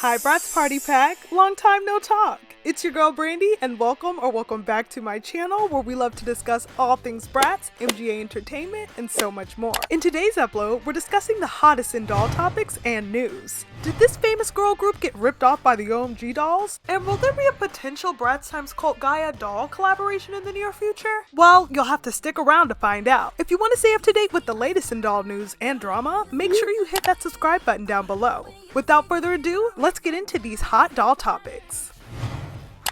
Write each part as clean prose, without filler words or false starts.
Hi Bratz Party Pack, long time no talk. It's your girl Brandy and welcome back to my channel where we love to discuss all things Bratz, MGA entertainment, and so much more. In today's upload, we're discussing the hottest in doll topics and news. Did this famous girl group get ripped off by the OMG dolls? And will there be a potential Bratz x Cult Gia doll collaboration in the near future? Well, you'll have to stick around to find out. If you want to stay up to date with the latest in doll news and drama, make sure you hit that subscribe button down below. Without further ado, let's get into these hot doll topics.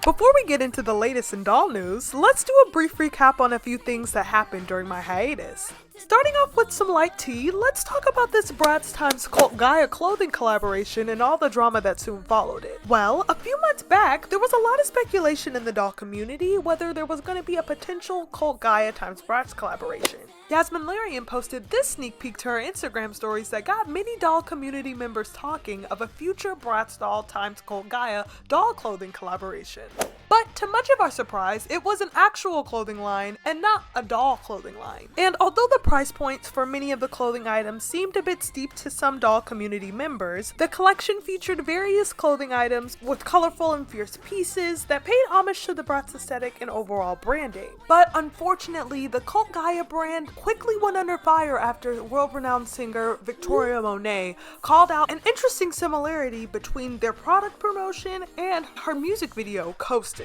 Before we get into the latest in doll news, let's do a brief recap on a few things that happened during my hiatus. Starting off with some light tea, let's talk about this Bratz x Cult Gia clothing collaboration and all the drama that soon followed it. Well, a few months back, there was a lot of speculation in the doll community whether there was going to be a potential Cult Gia x Bratz collaboration. Yasmin Larian posted this sneak peek to her Instagram stories that got many doll community members talking of a future Bratz doll x Cult Gia doll clothing collaboration. But to much of our surprise, it was an actual clothing line and not a doll clothing line. And although the price points for many of the clothing items seemed a bit steep to some doll community members, the collection featured various clothing items with colorful and fierce pieces that paid homage to the Bratz aesthetic and overall branding. But unfortunately, the Cult Gia brand quickly went under fire after world-renowned singer Victoria Monet called out an interesting similarity between their product promotion and her music video, Coastin'.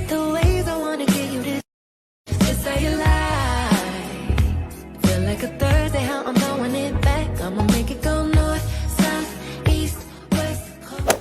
The ways I wanna give you this, just say you lie. Feel like a Thursday, how I'm throwing it back. I'ma make it go north, south, east, west, coast.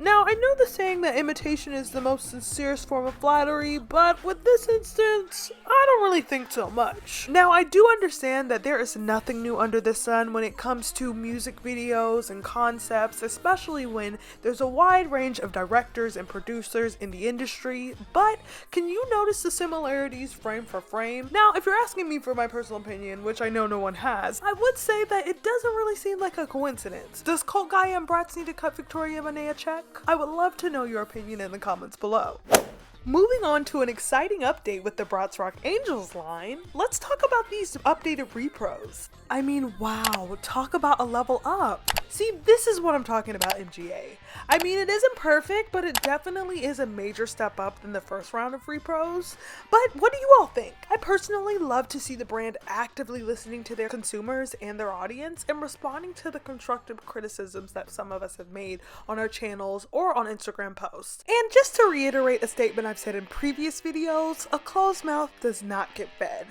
Now, I know the saying that imitation is the most sincerest form of flattery, but with this instance, I don't really think so much. Now, I do understand that there is nothing new under the sun when it comes to music videos and concepts, especially when there's a wide range of directors and producers in the industry, but can you notice the similarities frame for frame? Now, if you're asking me for my personal opinion, which I know no one has, I would say that it doesn't really seem like a coincidence. Does Cult Gia and Bratz need to cut Victoria Monet a check? I would love to know your opinion in the comments below. Moving on to an exciting update with the Bratz Angelz line, let's talk about these updated repros. I mean, wow, talk about a level up. See, this is what I'm talking about, MGA. I mean, it isn't perfect, but it definitely is a major step up than the first round of repros. But what do you all think? I personally love to see the brand actively listening to their consumers and their audience and responding to the constructive criticisms that some of us have made on our channels or on Instagram posts. And just to reiterate a statement I've said in previous videos, a closed mouth does not get fed.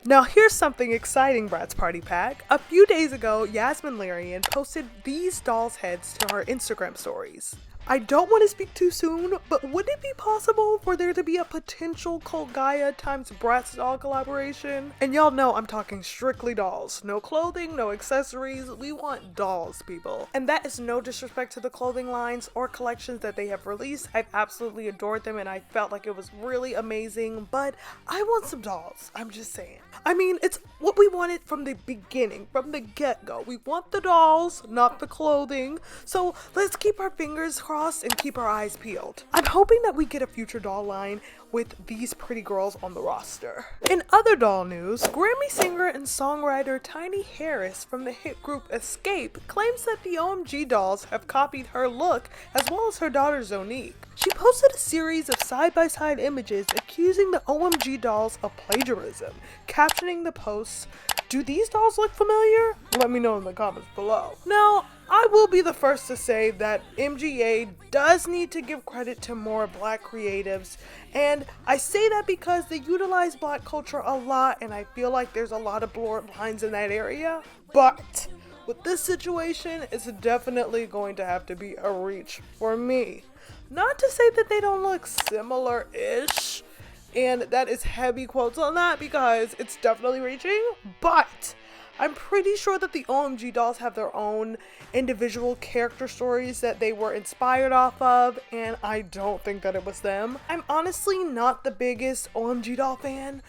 Now here's something exciting, Bratz Party Pack. A few days ago, Yasmin Larian posted these dolls' heads to her Instagram stories. I don't want to speak too soon, but would it be possible for there to be a potential Cult Gia x Bratz doll collaboration? And y'all know I'm talking strictly dolls. No clothing, no accessories, we want dolls, people. And that is no disrespect to the clothing lines or collections that they have released. I've absolutely adored them and I felt like it was really amazing, but I want some dolls, I'm just saying. I mean, it's what we wanted from the beginning, from the get-go. We want the dolls, not the clothing, so let's keep our fingers crossed and keep our eyes peeled. I'm hoping that we get a future doll line with these pretty girls on the roster. In other doll news, Grammy singer and songwriter Tiny Harris from the hit group Escape claims that the OMG dolls have copied her look as well as her daughter Zonique. She posted a series of side-by-side images accusing the OMG dolls of plagiarism, captioning the posts, "Do these dolls look familiar? Let me know in the comments below." Now, I will be the first to say that MGA does need to give credit to more black creatives, and I say that because they utilize black culture a lot and I feel like there's a lot of blurred lines in that area, but with this situation, it's definitely going to have to be a reach for me. Not to say that they don't look similar-ish, and that is heavy quotes on that because it's definitely reaching, but I'm pretty sure that the OMG dolls have their own individual character stories that they were inspired off of, and I don't think that it was them. I'm honestly not the biggest OMG doll fan,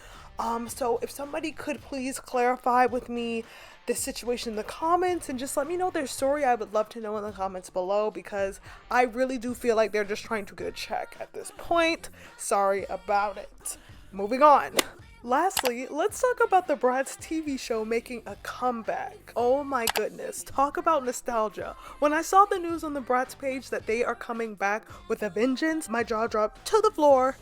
so if somebody could please clarify with me this situation in the comments and just let me know their story, I would love to know in the comments below because I really do feel like they're just trying to get a check at this point. Sorry about it. Moving on. Lastly, let's talk about the Bratz TV show making a comeback. Oh my goodness, talk about nostalgia. When I saw the news on the Bratz page that they are coming back with a vengeance, my jaw dropped to the floor.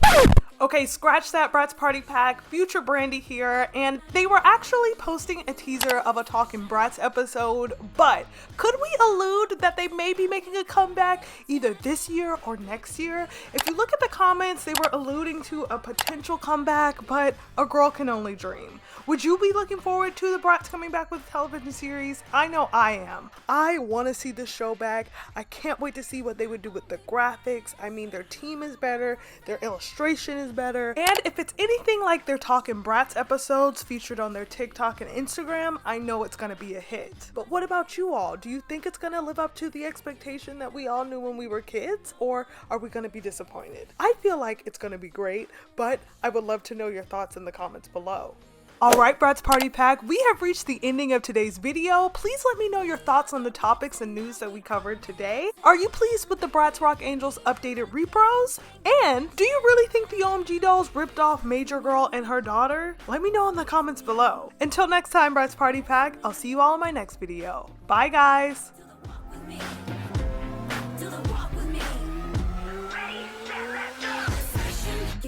Okay, scratch that, Bratz Party Pack, future Brandy here, and they were actually posting a teaser of a Talkin' Bratz episode, but could we allude that they may be making a comeback either this year or next year? If you look at the comments, they were alluding to a potential comeback, but a girl can only dream. Would you be looking forward to the Bratz coming back with a television series? I know I am. I want to see this show back. I can't wait to see what they would do with the graphics. I mean, their team is better, their illustration is better, and if it's anything like their Talkin' Bratz episodes featured on their TikTok and Instagram, I know it's gonna be a hit. But what about you all? Do you think it's gonna live up to the expectation that we all knew when we were kids, or are we gonna be disappointed? I feel like it's gonna be great, but I would love to know your thoughts in the comments below. Alright, Bratz Party Pack, we have reached the ending of today's video. Please let me know your thoughts on the topics and news that we covered today. Are you pleased with the Bratz Rock Angelz updated repros? And do you really think the OMG dolls ripped off Major Girl and her daughter? Let me know in the comments below. Until next time, Bratz Party Pack, I'll see you all in my next video. Bye guys!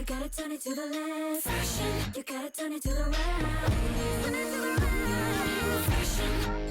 You gotta turn it to the left. Fashion. You gotta turn it to the right. Turn it to the right. Fashion.